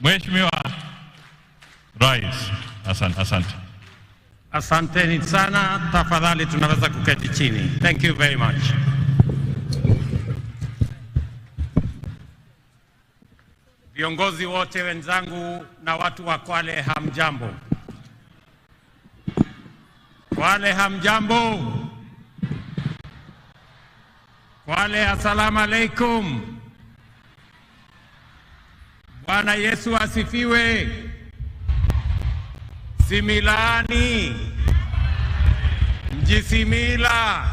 Mheshimiwa Rais, asante. Asanteni sana, tafadhali tunaweza kuketi chini. Thank you very much. Viongozi wote wenzangu na watu wa Kwale, hamjambo. Kwale, hamjambo. Kwale, assalamu alaikum. Bwana Yesu asifiwe. Similani, Mjisimila,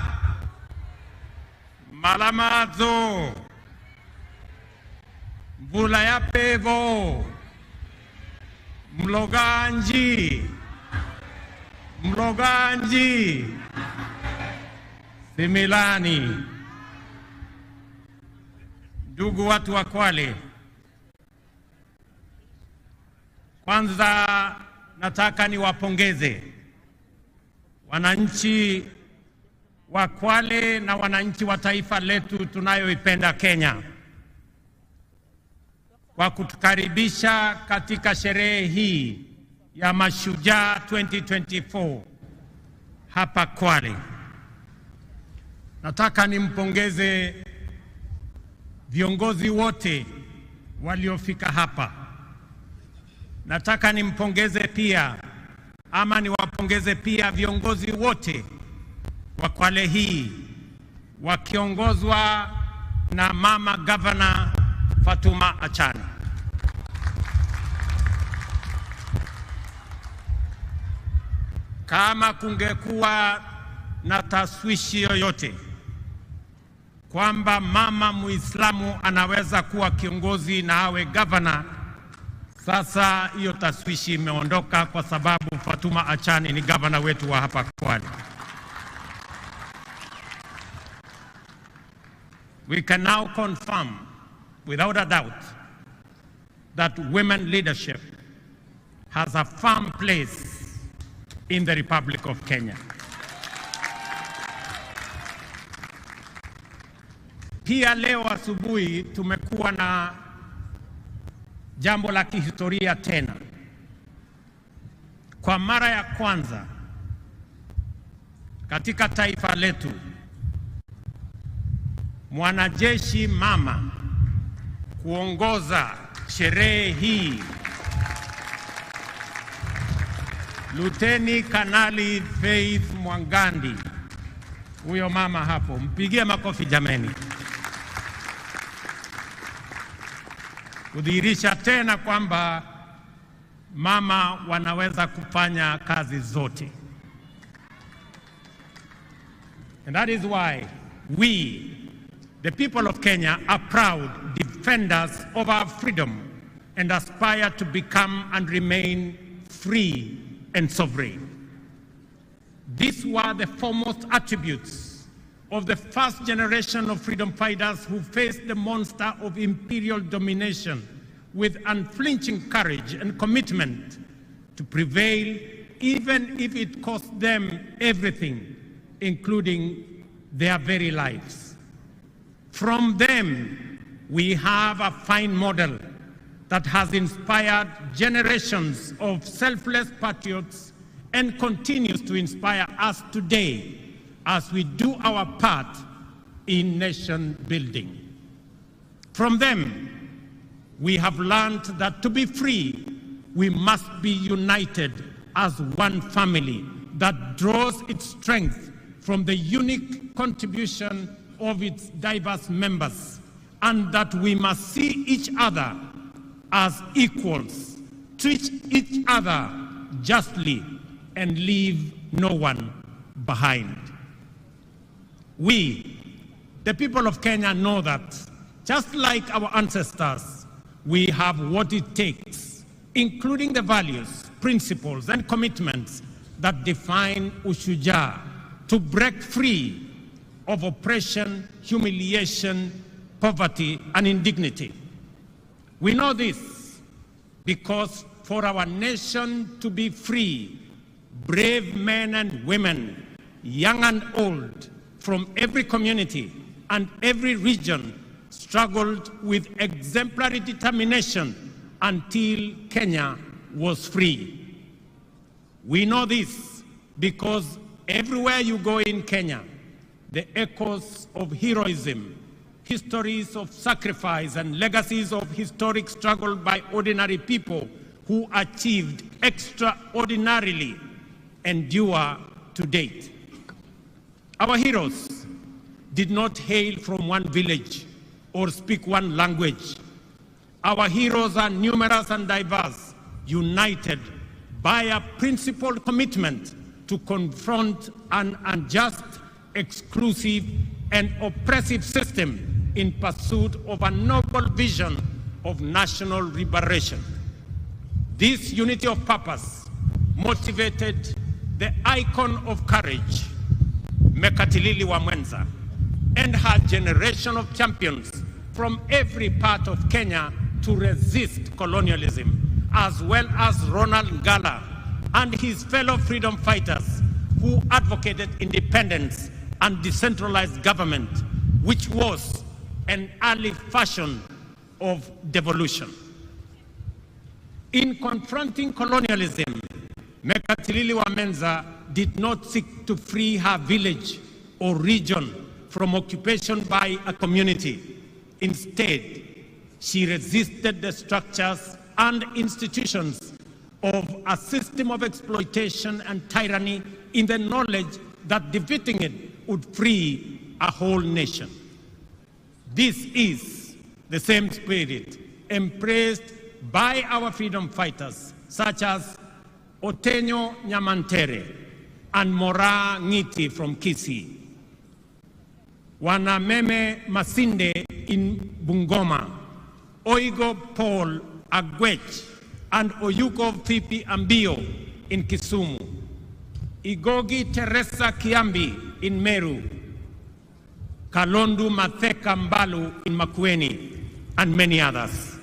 Malamazo, Mvula ya Pevo, Mloganji, Similani. Ndugu watu wa Kwale, kwanza nataka niwapongeze wananchi wa Kwale na wananchi wa taifa letu tunayoipenda Kenya kwa kutukaribisha katika sherehe hii ya Mashujaa 2024 hapa Kwale. Nataka nimpongeze viongozi wote waliofika hapa. Nataka niwapongeze pia viongozi wote wa Kwale hii wakiongozwa na Mama Governor Fatuma Achani. Kama kungekuwa na taswishi yoyote kwamba mama Muislamu anaweza kuwa kiongozi na awe governor, sasa hiyo taswishi imeondoka, kwa sababu Fatuma Achani ni governor wetu wa hapa Kwale. We can now confirm without a doubt that women leadership has a firm place in the Republic of Kenya. Pia leo asubuhi tumekuwa na jambo la kihistoria tena. Kwa mara ya kwanza katika taifa letu, mwanajeshi mama kuongoza sherehe hii. Luteni Kanali Faith Mwangandi, huyo mama hapo, mpigie makofi jameni. Kudhihirisha tena kwamba mama wanaweza kufanya kazi zote. And that is why we, the people of Kenya, are proud defenders of our freedom and aspire to become and remain free and sovereign. These were the foremost attributes of the first generation of freedom fighters who faced the monster of imperial domination with unflinching courage and commitment to prevail, even if it cost them everything, including their very lives. From them, we have a fine model that has inspired generations of selfless patriots and continues to inspire us today as we do our part in nation building. From them, we have learned that to be free, we must be united as one family that draws its strength from the unique contribution of its diverse members, and that we must see each other as equals, treat each other justly, and leave no one behind. We, the people of Kenya, know that just like our ancestors, we have what it takes, including the values, principles, and commitments that define Mashujaa, to break free of oppression, humiliation, poverty, and indignity. We know this because for our nation to be free, brave men and women, young and old, from every community and every region struggled with exemplary determination until Kenya was free. We know this because everywhere you go in Kenya, the echoes of heroism, histories of sacrifice, and legacies of historic struggle by ordinary people who achieved extraordinarily endure to date. Our heroes did not hail from one village or speak one language. Our heroes are numerous and diverse, united by a principled commitment to confront an unjust, exclusive, and oppressive system in pursuit of a noble vision of national liberation. This unity of purpose motivated the icon of courage, Mekatilili Wamwenza, and her generation of champions from every part of Kenya to resist colonialism, as well as Ronald Ngala and his fellow freedom fighters who advocated independence and decentralized government, which was an early fashion of devolution. In confronting colonialism, Mekatilili Wamwenza did not seek to free her village or region from occupation by a community. Instead, she resisted the structures and institutions of a system of exploitation and tyranny in the knowledge that defeating it would free a whole nation. This is the same spirit embraced by our freedom fighters, such as Otenyo Nyamantere and Mora Ngiti from Kisii, Wanameme Masinde in Bungoma, Oigo Paul Agwech and Oyuko Fipi Ambio in Kisumu, Igogi Teresa Kiambi in Meru, Kalondu Matheka Mbalu in Makueni, and many others.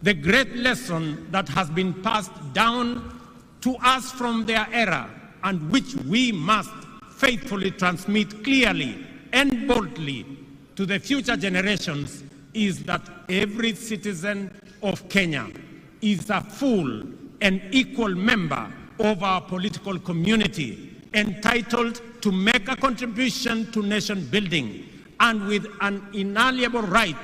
The great lesson that has been passed down to us from their era, and which we must faithfully transmit clearly and boldly to the future generations, is that every citizen of Kenya is a full and equal member of our political community, entitled to make a contribution to nation building, and with an inalienable right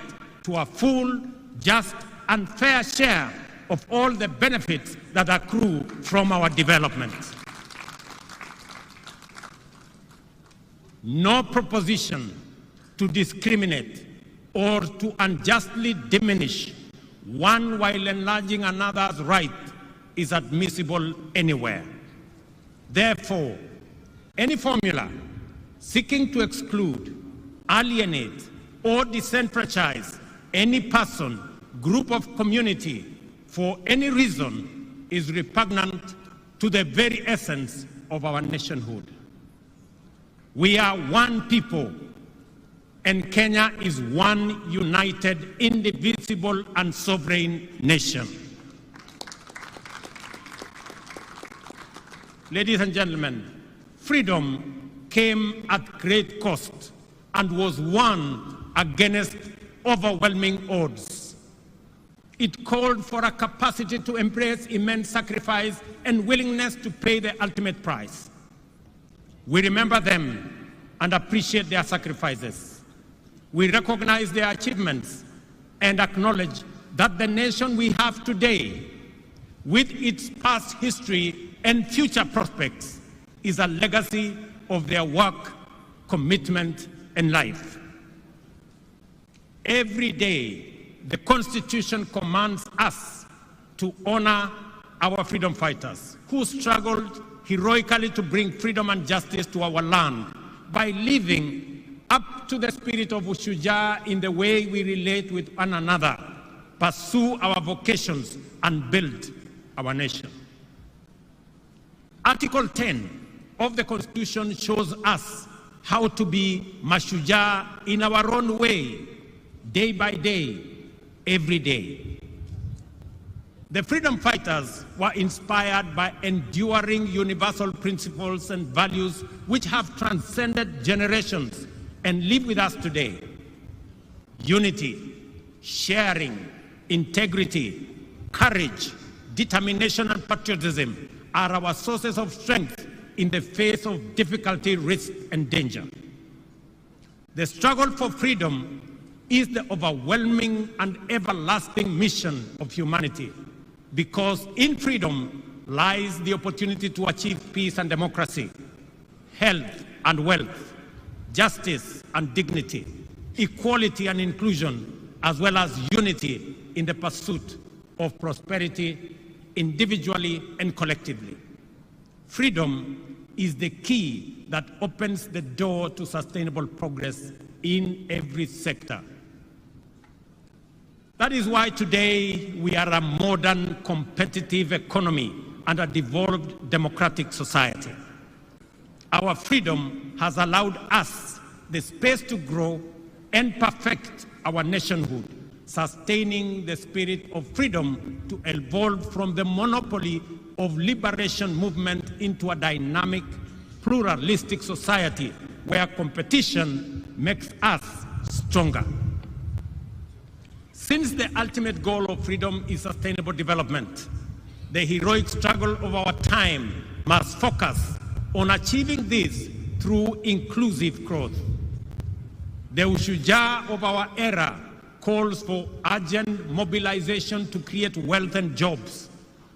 to a full, just, and fair share of all the benefits that accrue from our development. No proposition to discriminate or to unjustly diminish one while enlarging another's right is admissible anywhere. Therefore, any formula seeking to exclude, alienate, or disenfranchise any person, group of community for any reason is repugnant to the very essence of our nationhood. We are one people, and Kenya is one united, indivisible, and sovereign nation. Ladies and gentlemen, freedom came at great cost and was won against overwhelming odds. It called for a capacity to embrace immense sacrifice and willingness to pay the ultimate price. We remember them and appreciate their sacrifices. We recognize their achievements and acknowledge that the nation we have today, with its past history and future prospects, is a legacy of their work, commitment, and life. Every day, the Constitution commands us to honor our freedom fighters who struggled heroically to bring freedom and justice to our land by living up to the spirit of Mashujaa in the way we relate with one another, pursue our vocations, and build our nation. Article 10 of the Constitution shows us how to be Mashujaa in our own way, day by day, every day. The freedom fighters were inspired by enduring universal principles and values which have transcended generations and live with us today. Unity, sharing, integrity, Courage, determination, and patriotism are our sources of strength in the face of difficulty, risk, and danger. The struggle for freedom is the overwhelming and everlasting mission of humanity, because in freedom lies the opportunity to achieve peace and democracy, health and wealth, justice and dignity, equality and inclusion, as well as unity in the pursuit of prosperity individually and collectively. Freedom is the key that opens the door to sustainable progress in every sector. That is why today we are a modern, competitive economy and a devolved democratic society. Our freedom has allowed us the space to grow and perfect our nationhood, sustaining the spirit of freedom to evolve from the monopoly of liberation movement into a dynamic, pluralistic society where competition makes us stronger. Since the ultimate goal of freedom is sustainable development, the heroic struggle of our time must focus on achieving this through inclusive growth. The Mashujaa of our era calls for urgent mobilization to create wealth and jobs,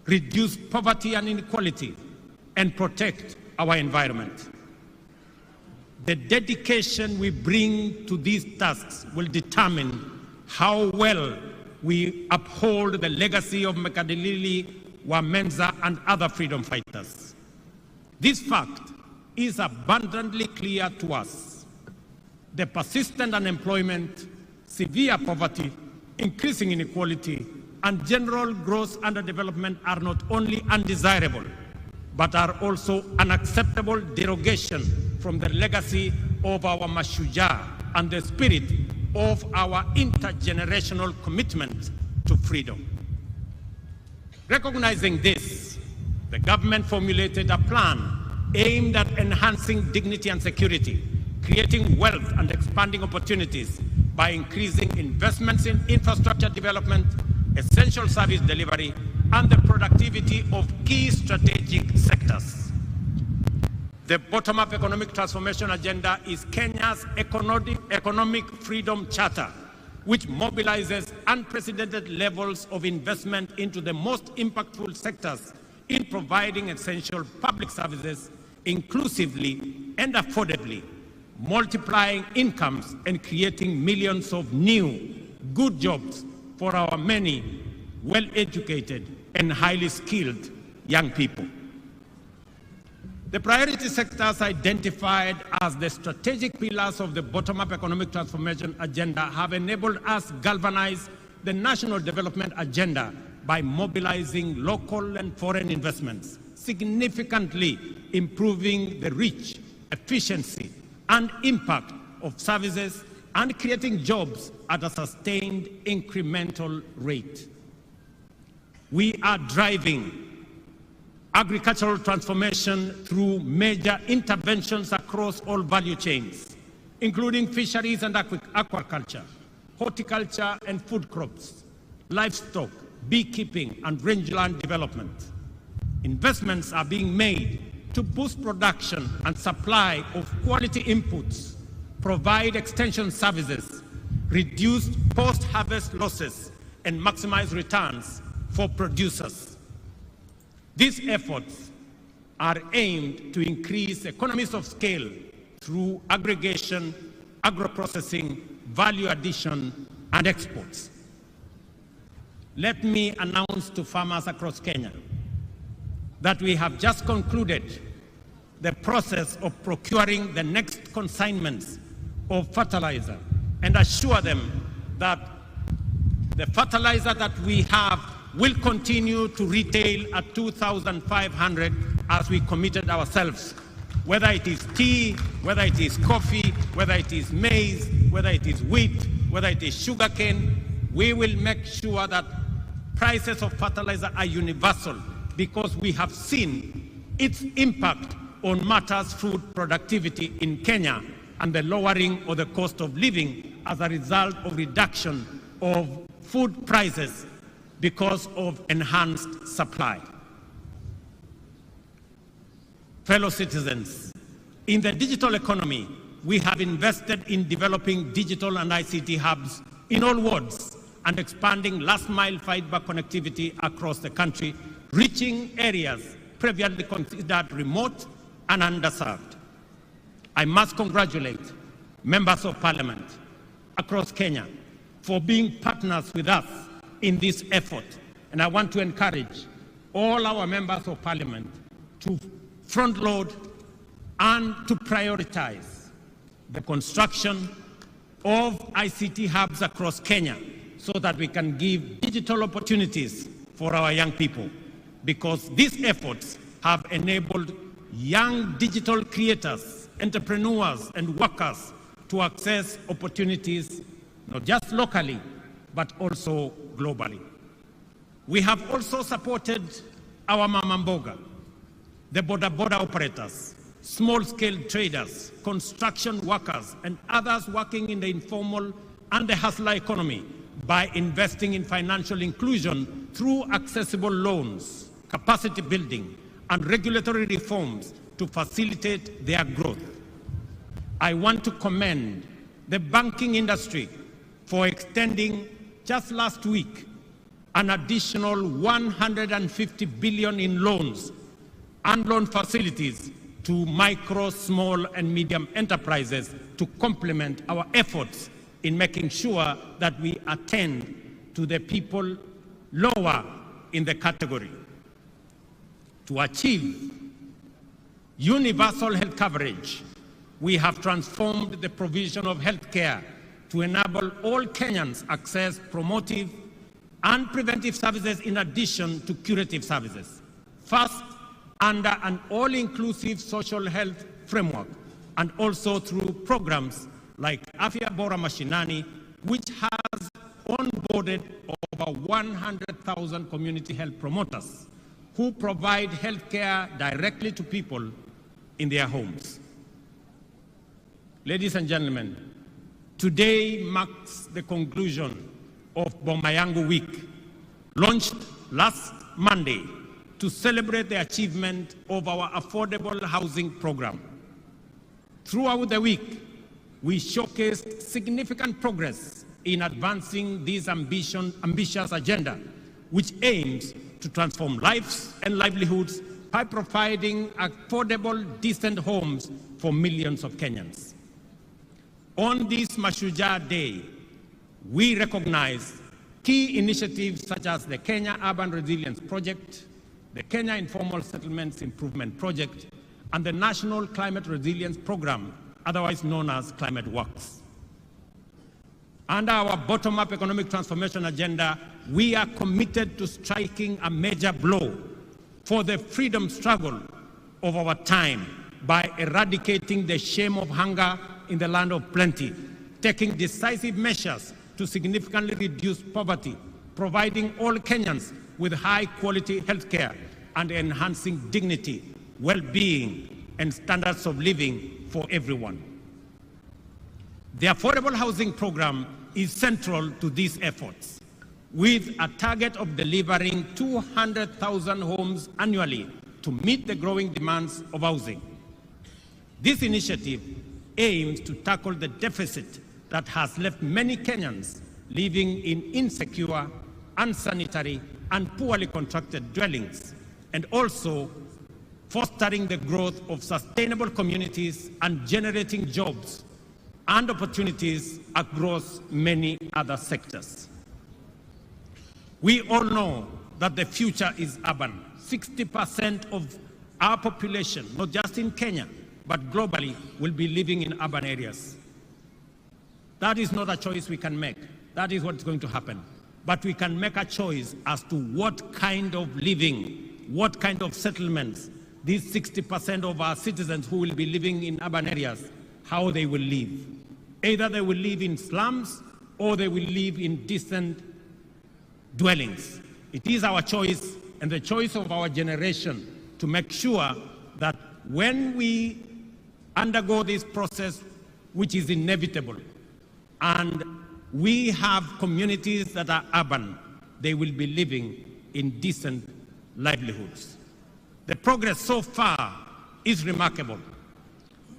reduce poverty and inequality, and protect our environment. The dedication we bring to these tasks will determine how well we uphold the legacy of Mekadilili, Wamenza, and other freedom fighters. This fact is abundantly clear to us. The persistent unemployment, severe poverty, increasing inequality, and general gross underdevelopment are not only undesirable, but are also unacceptable derogation from the legacy of our Mashujaa and the spirit of our intergenerational commitment to freedom. Recognizing this, the government formulated a plan aimed at enhancing dignity and security, creating wealth and expanding opportunities by increasing investments in infrastructure development, essential service delivery, and the productivity of key strategic sectors. The bottom-up economic transformation agenda is Kenya's economic freedom charter, which mobilizes unprecedented levels of investment into the most impactful sectors in providing essential public services inclusively and affordably, multiplying incomes and creating millions of new, good jobs for our many well-educated and highly skilled young people. The priority sectors identified as the strategic pillars of the bottom-up economic transformation agenda have enabled us to galvanize the national development agenda by mobilizing local and foreign investments, significantly improving the reach, efficiency, and impact of services, and creating jobs at a sustained incremental rate. We are driving agricultural transformation through major interventions across all value chains, including fisheries and aquaculture, horticulture and food crops, livestock, beekeeping, and rangeland development. Investments are being made to boost production and supply of quality inputs, provide extension services, reduce post-harvest losses, and maximize returns for producers. These efforts are aimed to increase economies of scale through aggregation, agro-processing, value addition, and exports. Let me announce to farmers across Kenya that we have just concluded the process of procuring the next consignments of fertilizer and assure them that the fertilizer that we have will continue to retail at 2,500 as we committed ourselves. Whether it is tea, whether it is coffee, whether it is maize, whether it is wheat, whether it is sugarcane, we will make sure that prices of fertilizer are universal, because we have seen its impact on matters food productivity in Kenya and the lowering of the cost of living as a result of reduction of food prices because of enhanced supply. Fellow citizens, in the digital economy, we have invested in developing digital and ICT hubs in all wards and expanding last-mile fiber connectivity across the country, reaching areas previously considered remote and underserved. I must congratulate members of parliament across Kenya for being partners with us in this effort. And I want to encourage all our members of parliament to front-load and to prioritize the construction of ICT hubs across Kenya so that we can give digital opportunities for our young people, because these efforts have enabled young digital creators, entrepreneurs, and workers to access opportunities not just locally, but also globally. We have also supported our mama mboga, the boda operators, small-scale traders, construction workers, and others working in the informal and the hustler economy by investing in financial inclusion through accessible loans, capacity building, and regulatory reforms to facilitate their growth. I want to commend the banking industry for extending, just last week, an additional 150 billion in loans and loan facilities to micro, small, and medium enterprises to complement our efforts in making sure that we attend to the people lower in the category. To achieve universal health coverage, we have transformed the provision of health care to enable all Kenyans access promotive and preventive services in addition to curative services. First, under an all-inclusive social health framework, and also through programs like Afya Bora Mashinani, which has onboarded over 100,000 community health promoters who provide health care directly to people in their homes. Ladies and gentlemen, today marks the conclusion of Boma Yangu Week, launched last Monday to celebrate the achievement of our affordable housing program. Throughout the week, we showcased significant progress in advancing this ambitious agenda, which aims to transform lives and livelihoods by providing affordable, decent homes for millions of Kenyans. On this Mashujaa Day, we recognize key initiatives such as the Kenya Urban Resilience Project, the Kenya Informal Settlements Improvement Project, and the National Climate Resilience Program, otherwise known as Climate Works. Under our bottom-up economic transformation agenda, we are committed to striking a major blow for the freedom struggle of our time by eradicating the shame of hunger in the land of plenty, taking decisive measures to significantly reduce poverty, providing all Kenyans with high-quality health care, and enhancing dignity, well-being, and standards of living for everyone. The affordable housing program is central to these efforts, with a target of delivering 200,000 homes annually to meet the growing demands of housing. This initiative aims to tackle the deficit that has left many Kenyans living in insecure, unsanitary, and poorly constructed dwellings, and also fostering the growth of sustainable communities and generating jobs and opportunities across many other sectors. We all know that the future is urban. 60% of our population, not just in Kenya, but globally, will be living in urban areas. That is not a choice we can make. That is what's going to happen. But we can make a choice as to what kind of living, what kind of settlements these 60% of our citizens who will be living in urban areas, how they will live. Either they will live in slums or they will live in decent dwellings. It is our choice and the choice of our generation to make sure that when we undergo this process, which is inevitable, and we have communities that are urban, they will be living in decent livelihoods. The progress so far is remarkable.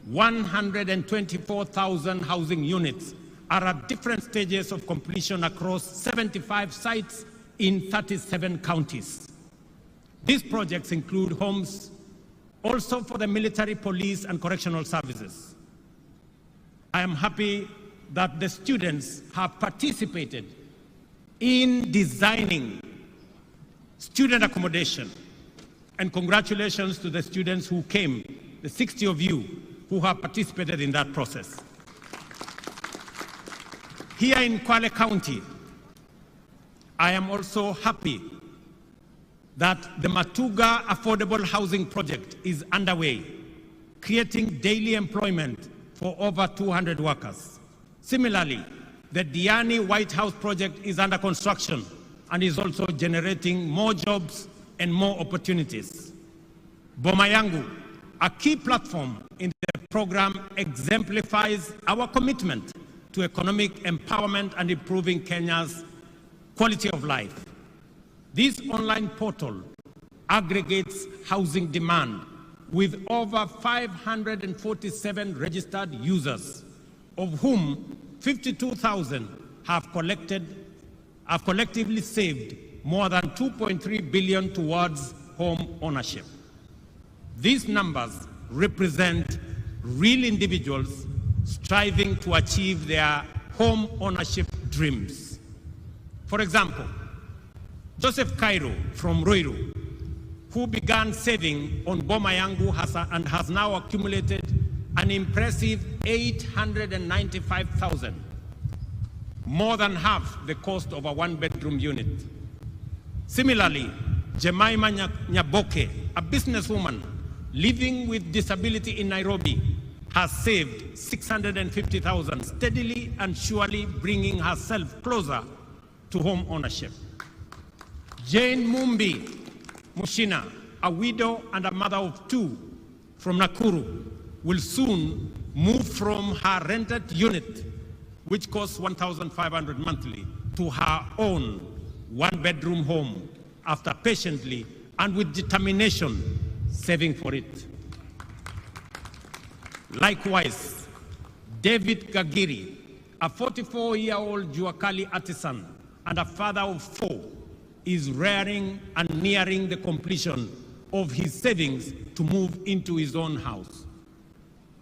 124,000 housing units are at different stages of completion across 75 sites in 37 counties. These projects include homes also for the military, police, and correctional services. I am happy that the students have participated in designing student accommodation, and congratulations to the students who came, the 60 of you who have participated in that process. Here in Kwale County, I am also happy that the Mashujaa Affordable Housing Project is underway, creating daily employment for over 200 workers. Similarly, the Diani White House project is under construction and is also generating more jobs and more opportunities. Boma Yangu, a key platform in the program, exemplifies our commitment to economic empowerment and improving Kenya's quality of life. This online portal aggregates housing demand with over 547 registered users, of whom 52,000 have collectively saved more than 2.3 billion towards home ownership. These numbers represent real individuals striving to achieve their home ownership dreams. For example, Joseph Cairo from Ruiru, who began saving on Boma Yangu and has now accumulated an impressive 895,000, more than half the cost of a one-bedroom unit. Similarly, Jemima Nyaboke, a businesswoman living with disability in Nairobi, has saved 650,000, steadily and surely bringing herself closer to home ownership. Jane Mumbi Mushina, a widow and a mother of two from Nakuru, will soon move from her rented unit, which costs 1,500 monthly, to her own one-bedroom home after patiently and with determination saving for it. Likewise, David Gagiri, a 44-year-old Juakali artisan and a father of 4, is rearing and nearing the completion of his savings to move into his own house.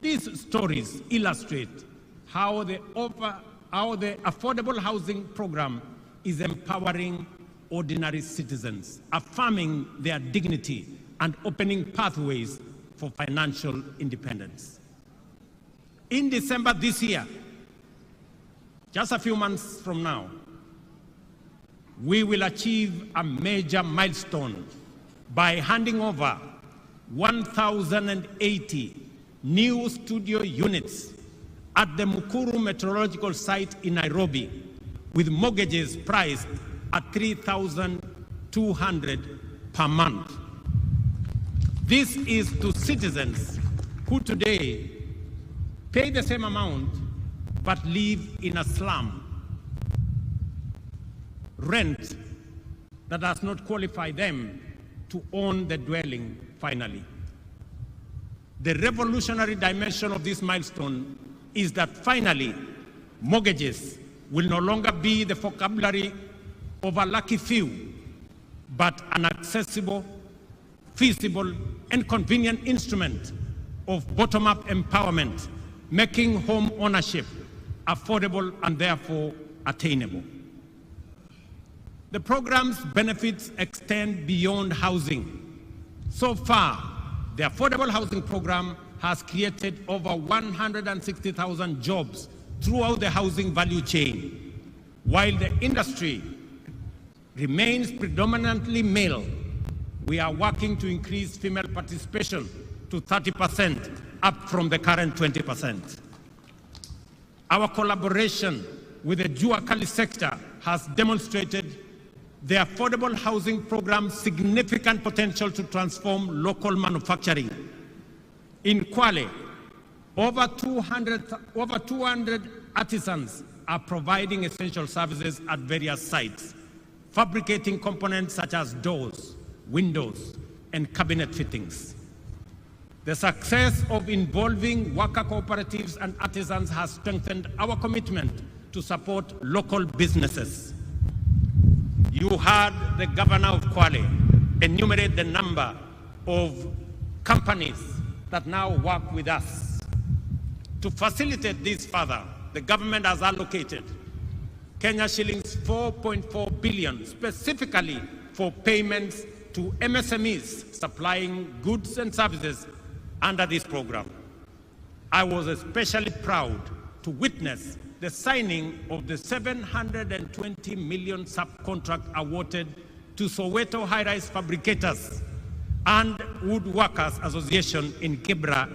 These stories illustrate how the affordable housing program is empowering ordinary citizens, affirming their dignity and opening pathways for financial independence. In December this year, just a few months from now, we will achieve a major milestone by handing over 1,080 new studio units at the Mukuru Meteorological Site in Nairobi, with mortgages priced at 3,200 per month. This is to citizens who today pay the same amount but live in a slum, rent that does not qualify them to own the dwelling finally. The revolutionary dimension of this milestone is that finally mortgages will no longer be the vocabulary of a lucky few, but an accessible, feasible, and convenient instrument of bottom-up empowerment, making home ownership affordable and therefore attainable. The program's benefits extend beyond housing. So far, the Affordable Housing Program has created over 160,000 jobs throughout the housing value chain. While the industry remains predominantly male, we are working to increase female participation to 30%, up from the current 20%. Our collaboration with the Juakali sector has demonstrated the Affordable Housing Program's significant potential to transform local manufacturing. In Kwale, over 200 artisans are providing essential services at various sites. fabricating components such as doors, windows, and cabinet fittings. The success of involving worker cooperatives and artisans has strengthened our commitment to support local businesses. You heard the governor of Kwale enumerate the number of companies that now work with us. To facilitate this further, the government has allocated Kenya shillings 4.4 billion specifically for payments to MSMEs supplying goods and services under this program. I was especially proud to witness the signing of the 720 million subcontract awarded to Soweto High-Rise Fabricators and Woodworkers Association in Githure,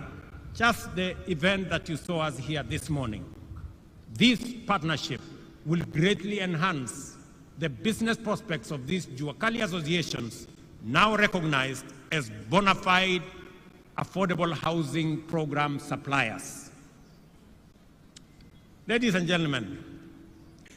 just the event that you saw us here this morning. This partnership will greatly enhance the business prospects of these Juakali associations, now recognized as bona fide affordable housing program suppliers. Ladies and gentlemen,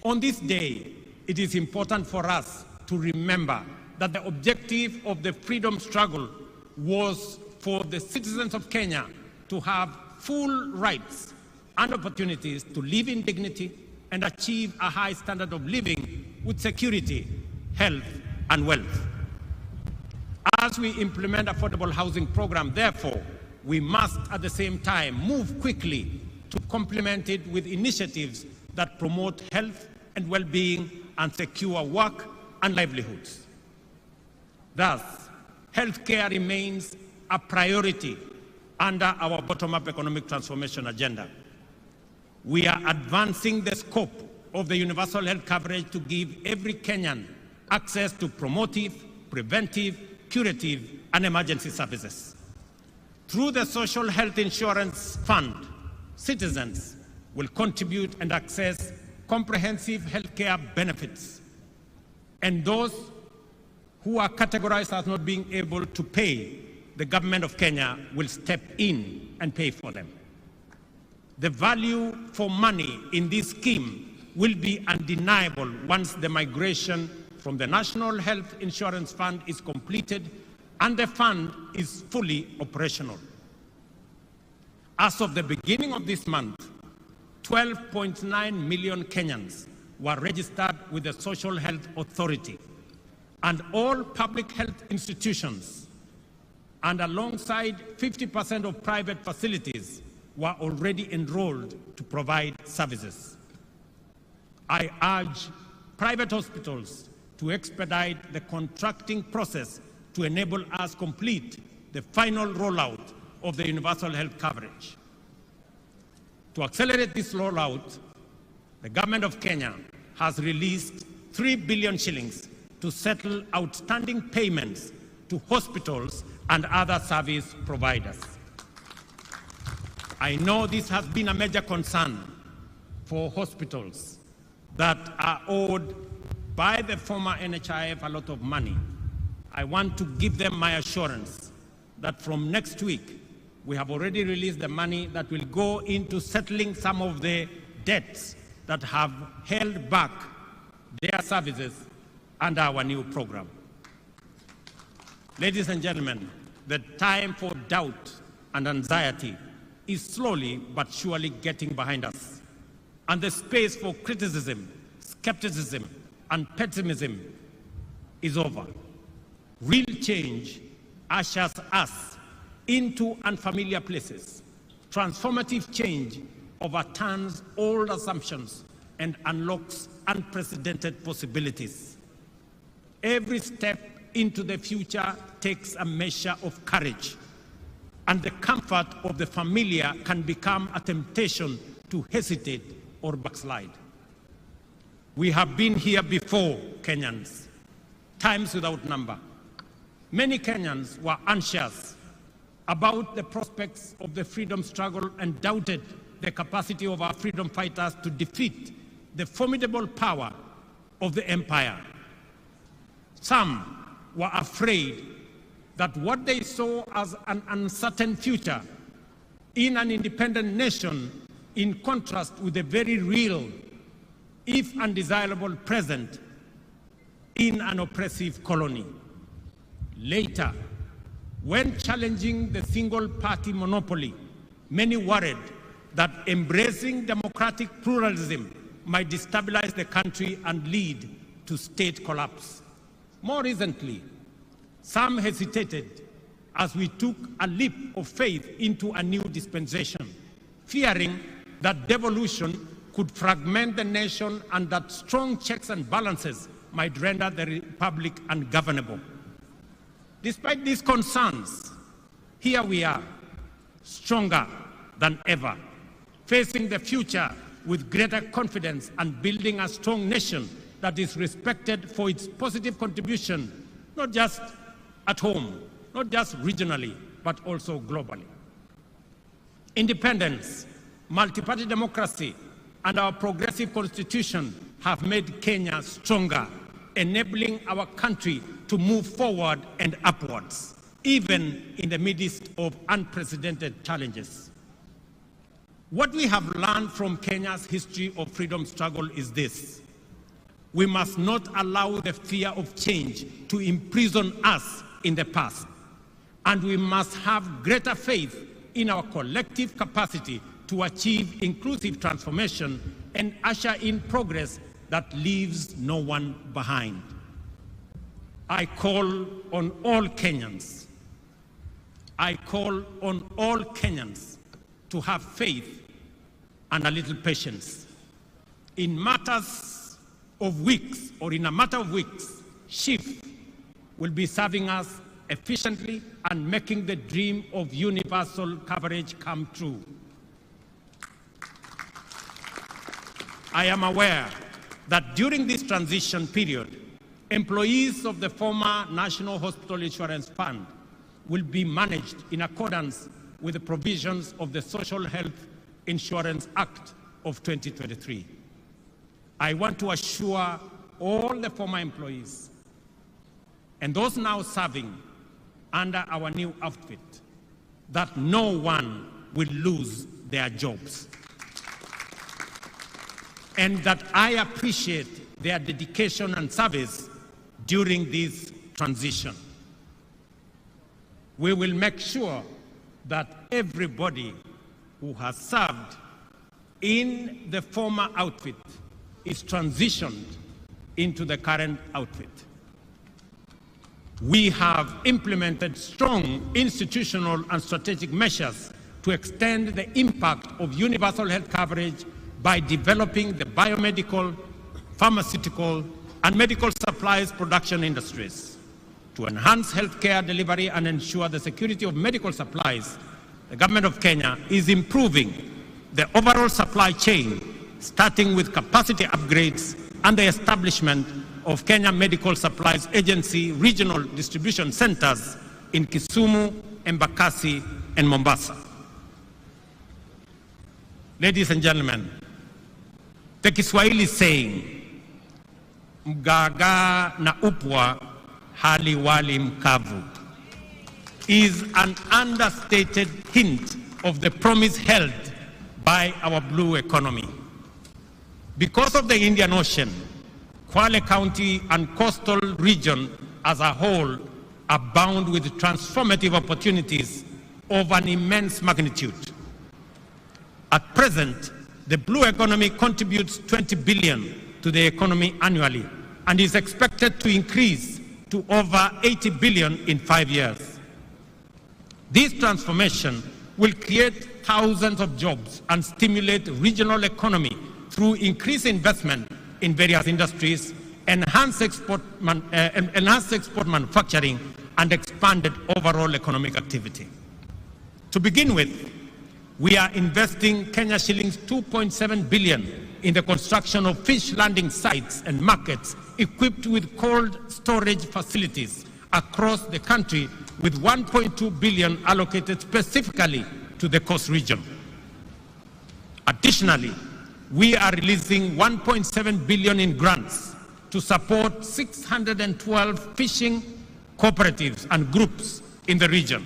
on this day, it is important for us to remember that the objective of the freedom struggle was for the citizens of Kenya to have full rights and opportunities to live in dignity and achieve a high standard of living with security, health, and wealth. As we implement affordable housing program, therefore, we must at the same time move quickly to complement it with initiatives that promote health and well-being and secure work and livelihoods. Thus, healthcare remains a priority under our bottom-up economic transformation agenda. We are advancing the scope of the universal health coverage to give every Kenyan access to promotive, preventive, curative, and emergency services. Through the Social Health Insurance Fund, citizens will contribute and access comprehensive healthcare benefits. And those who are categorized as not being able to pay, the government of Kenya will step in and pay for them. The value for money in this scheme will be undeniable once the migration from the National Health Insurance Fund is completed and the fund is fully operational. As of the beginning of this month, 12.9 million Kenyans were registered with the Social Health Authority, and all public health institutions, and alongside 50% of private facilities, were already enrolled to provide services. I urge private hospitals to expedite the contracting process to enable us complete the final rollout of the universal health coverage. To accelerate this rollout, the government of Kenya has released 3 billion shillings to settle outstanding payments to hospitals and other service providers. I know this has been a major concern for hospitals that are owed by the former NHIF a lot of money. I want to give them my assurance that from next week, we have already released the money that will go into settling some of the debts that have held back their services under our new program. Ladies and gentlemen, the time for doubt and anxiety is slowly but surely getting behind us, and the space for criticism, skepticism, and pessimism is over. Real change ushers us into unfamiliar places. Transformative change overturns old assumptions and unlocks unprecedented possibilities. Every step into the future takes a measure of courage, and the comfort of the familiar can become a temptation to hesitate or backslide. We have been here before, Kenyans, times without number. Many Kenyans were anxious about the prospects of the freedom struggle and doubted the capacity of our freedom fighters to defeat the formidable power of the empire. Some were afraid that what they saw as an uncertain future in an independent nation, in contrast with the very real, if undesirable, present, in an oppressive colony. Later, when challenging the single-party monopoly, many worried that embracing democratic pluralism might destabilize the country and lead to state collapse. More recently, some hesitated as we took a leap of faith into a new dispensation, fearing that devolution could fragment the nation and that strong checks and balances might render the republic ungovernable. Despite these concerns, here we are, stronger than ever, facing the future with greater confidence and building a strong nation that is respected for its positive contribution, not just at home, not just regionally, but also globally. Independence, multi-party democracy, and our progressive constitution have made Kenya stronger, enabling our country to move forward and upwards, even in the midst of unprecedented challenges. What we have learned from Kenya's history of freedom struggle is this: we must not allow the fear of change to imprison us in the past, and we must have greater faith in our collective capacity to achieve inclusive transformation and usher in progress that leaves no one behind. I call on all Kenyans. I call on all Kenyans to have faith and a little patience. In matters of weeks, or in a matter of weeks, SHIF will be serving us efficiently and making the dream of universal coverage come true. I am aware that during this transition period, employees of the former National Hospital Insurance Fund will be managed in accordance with the provisions of the Social Health Insurance Act of 2023. I want to assure all the former employees and those now serving under our new outfit that no one will lose their jobs, and that I appreciate their dedication and service during this transition. We will make sure that everybody who has served in the former outfit is transitioned into the current outfit. We have implemented strong institutional and strategic measures to extend the impact of universal health coverage by developing the biomedical, pharmaceutical, and medical supplies production industries. To enhance healthcare delivery and ensure the security of medical supplies, the Government of Kenya is improving the overall supply chain, starting with capacity upgrades and the establishment of Kenya Medical Supplies Agency regional distribution centers in Kisumu, Embakasi, and Mombasa. Ladies and gentlemen, the Kiswahili saying, mgaga na upwa hali wali mkavu, is an understated hint of the promise held by our blue economy. Because of the Indian Ocean, Kwale County and coastal region as a whole abound with transformative opportunities of an immense magnitude. At present, the blue economy contributes 20 billion to the economy annually and is expected to increase to over 80 billion in 5 years. This transformation will create thousands of jobs and stimulate regional economy through increased investment in various industries, enhanced export manufacturing, and expanded overall economic activity. To begin with, we are investing Kenya shillings 2.7 billion in the construction of fish landing sites and markets equipped with cold storage facilities across the country, with 1.2 billion allocated specifically to the coast region. Additionally, we are releasing 1.7 billion in grants to support 612 fishing cooperatives and groups in the region.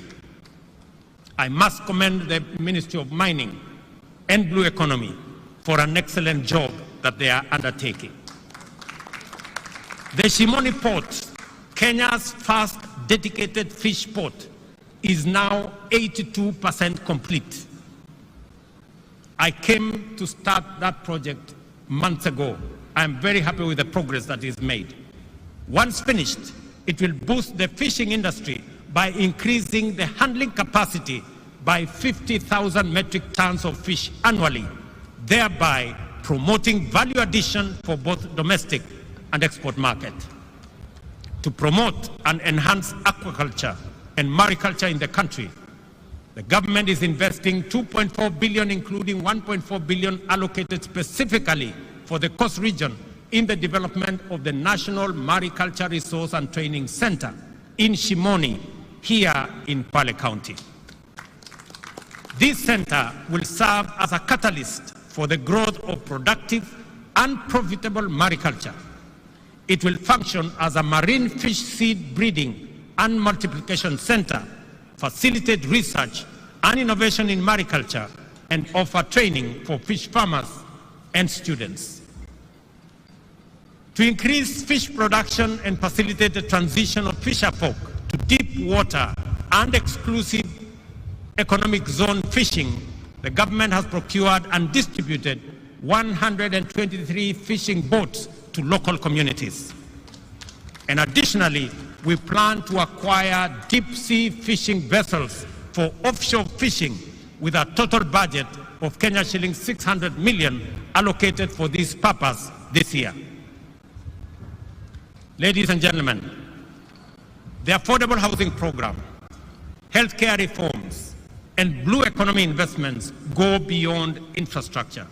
I must commend the Ministry of Mining and Blue Economy for an excellent job that they are undertaking. The Shimoni Port, Kenya's first dedicated fish port, is now 82% complete. I came to start that project months ago. I am very happy with the progress that is made. Once finished, it will boost the fishing industry by increasing the handling capacity by 50,000 metric tons of fish annually, thereby promoting value addition for both domestic and export market. To promote and enhance aquaculture and mariculture in the country, the government is investing 2.4 billion, including 1.4 billion allocated specifically for the Coast region in the development of the National Mariculture Resource and Training Center in Shimoni, here in Kwale County. This center will serve as a catalyst for the growth of productive and profitable mariculture. It will function as a marine fish seed breeding and multiplication center, facilitate research and innovation in mariculture, and offer training for fish farmers and students. To increase fish production and facilitate the transition of fisherfolk to deep water and exclusive economic zone fishing, the government has procured and distributed 123 fishing boats to local communities. And additionally, we plan to acquire deep sea fishing vessels for offshore fishing with a total budget of Kenya shillings 600 million allocated for this purpose this year. Ladies and gentlemen, the affordable housing program, healthcare reforms, and blue economy investments go beyond infrastructure.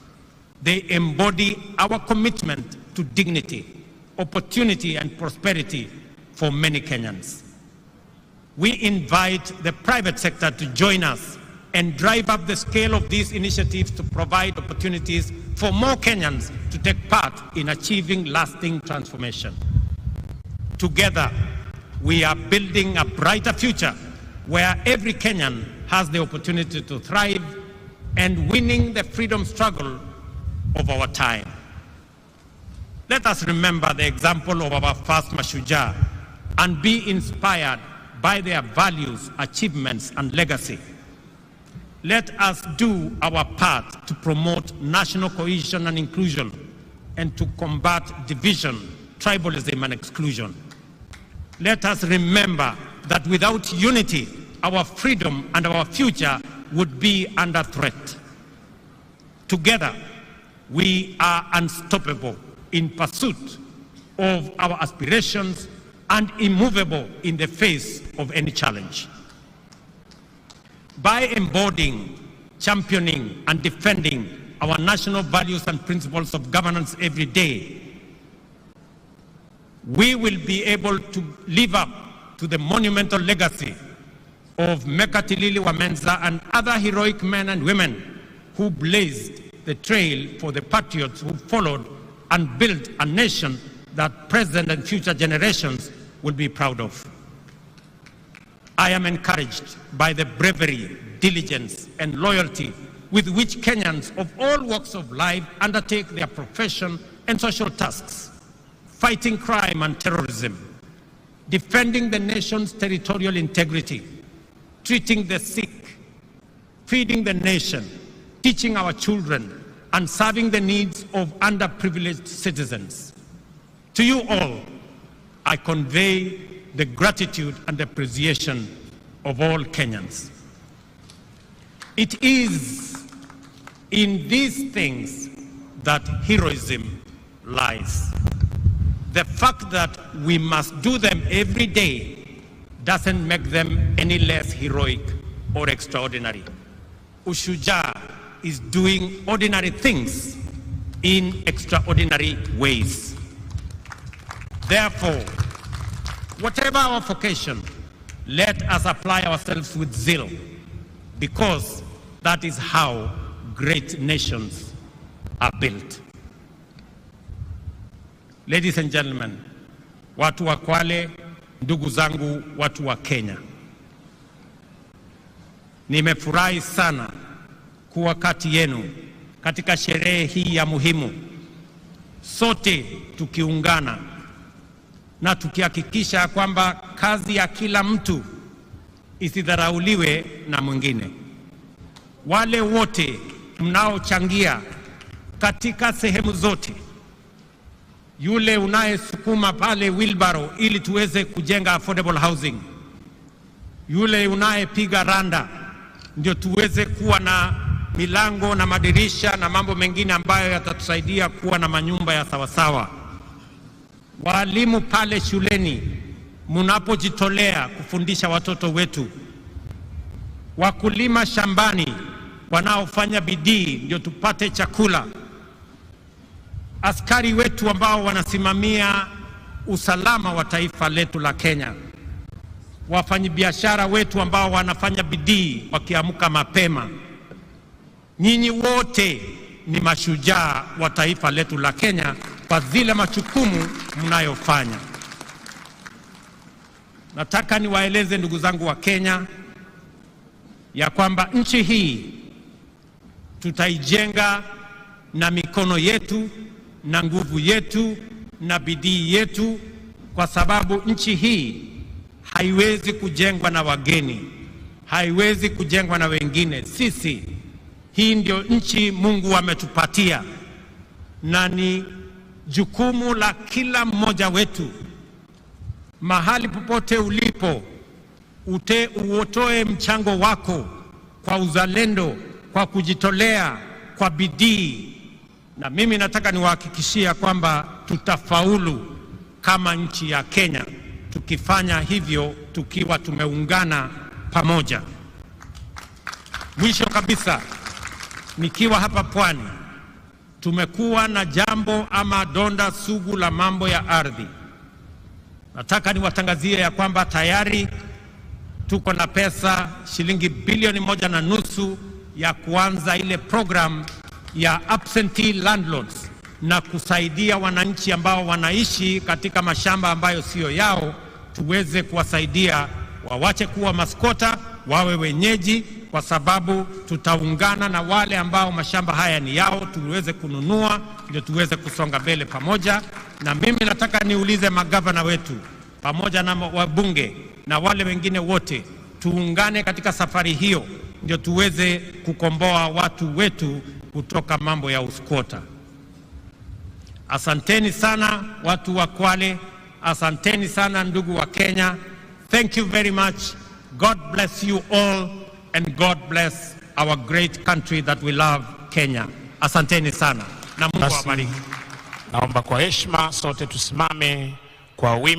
They embody our commitment to dignity, opportunity, and prosperity for many Kenyans. We invite the private sector to join us and drive up the scale of these initiatives to provide opportunities for more Kenyans to take part in achieving lasting transformation. Together, we are building a brighter future where every Kenyan has the opportunity to thrive and winning the freedom struggle of our time. Let us remember the example of our first Mashujaa and be inspired by their values, achievements, and legacy. Let us do our part to promote national cohesion and inclusion and to combat division, tribalism, and exclusion. Let us remember that without unity, our freedom and our future would be under threat. Together, we are unstoppable in pursuit of our aspirations and immovable in the face of any challenge. By embodying, championing, and defending our national values and principles of governance every day, we will be able to live up to the monumental legacy of Mekatilili Wamenza and other heroic men and women who blazed the trail for the patriots who followed and built a nation that present and future generations will be proud of. I am encouraged by the bravery, diligence, and loyalty with which Kenyans of all walks of life undertake their profession and social tasks, fighting crime and terrorism, defending the nation's territorial integrity, treating the sick, feeding the nation, teaching our children, and serving the needs of underprivileged citizens. To you all, I convey the gratitude and appreciation of all Kenyans. It is in these things that heroism lies. The fact that we must do them every day doesn't make them any less heroic or extraordinary. Mashujaa is doing ordinary things in extraordinary ways. Therefore, whatever our vocation, let us apply ourselves with zeal, because that is how great nations are built. Ladies and gentlemen, watu wa Kwale, ndugu zangu watu wa Kenya, nimefurahi sana kuwa kati yenu katika sherehe hii ya muhimu, sote tukiungana na tukihakikisha kwamba kazi ya kila mtu isidharauliwe na mwingine. Wale wote mnaochangia katika sehemu zote, yule unayesukuma pale wheelbarrow ili tuweze kujenga affordable housing, yule unayepiga randa ndio tuweze kuwa na milango na madirisha na mambo mengine ambayo yatatusaidia kuwa na manyumba ya sawasawa. Walimu pale shuleni mnapojitolea kufundisha watoto wetu, wakulima shambani wanaofanya bidii ndio tupate chakula, askari wetu ambao wanasimamia usalama wa taifa letu la Kenya, wafanyabiashara wetu ambao wanafanya bidii wakiamka mapema. Nyinyi wote ni mashujaa wa taifa letu la Kenya kwa zile majukumu mnayofanya. Nataka niwaeleze ndugu zangu wa Kenya ya kwamba nchi hii tutaijenga na mikono yetu na nguvu yetu na bidii yetu, kwa sababu nchi hii haiwezi kujengwa na wageni, haiwezi kujengwa na wengine. Hii ndio nchi Mungu ametupatia, na ni jukumu la kila mmoja wetu, mahali popote ulipo, utoe mchango wako kwa uzalendo, kwa kujitolea, kwa bidii. Na mimi nataka niwahakikishia kwamba tutafaulu kama nchi ya Kenya tukifanya hivyo, tukiwa tumeungana pamoja. Mwisho kabisa, nikiwa hapa Pwani, tumekuwa na jambo ama donda sugu la mambo ya ardhi. Nataka niwatangazie ya kwamba tayari tuko na pesa shilingi bilioni 1.5 ya kuanza ile program ya absentee landlords na kusaidia wananchi ambao wanaishi katika mashamba ambayo sio yao, tuweze kuwasaidia wawache kuwa maskota, wawe wenyeji, kwa sababu tutaungana na wale ambao mashamba haya ni yao, tuweze kununua, ndio tuweze kusonga mbele pamoja. Na mimi nataka niulize magavana wetu pamoja na wabunge na wale wengine wote, tuungane katika safari hiyo, ndio tuweze kukomboa watu wetu kutoka mambo ya uskota. Asanteni sana watu wa Kwale, asanteni sana ndugu wa Kenya. Thank you very much. God bless you all, and God bless our great country that we love, Kenya. Asanteni sana na Mungu awabariki. Naomba kwa heshima sote tusimame kwa wimbo.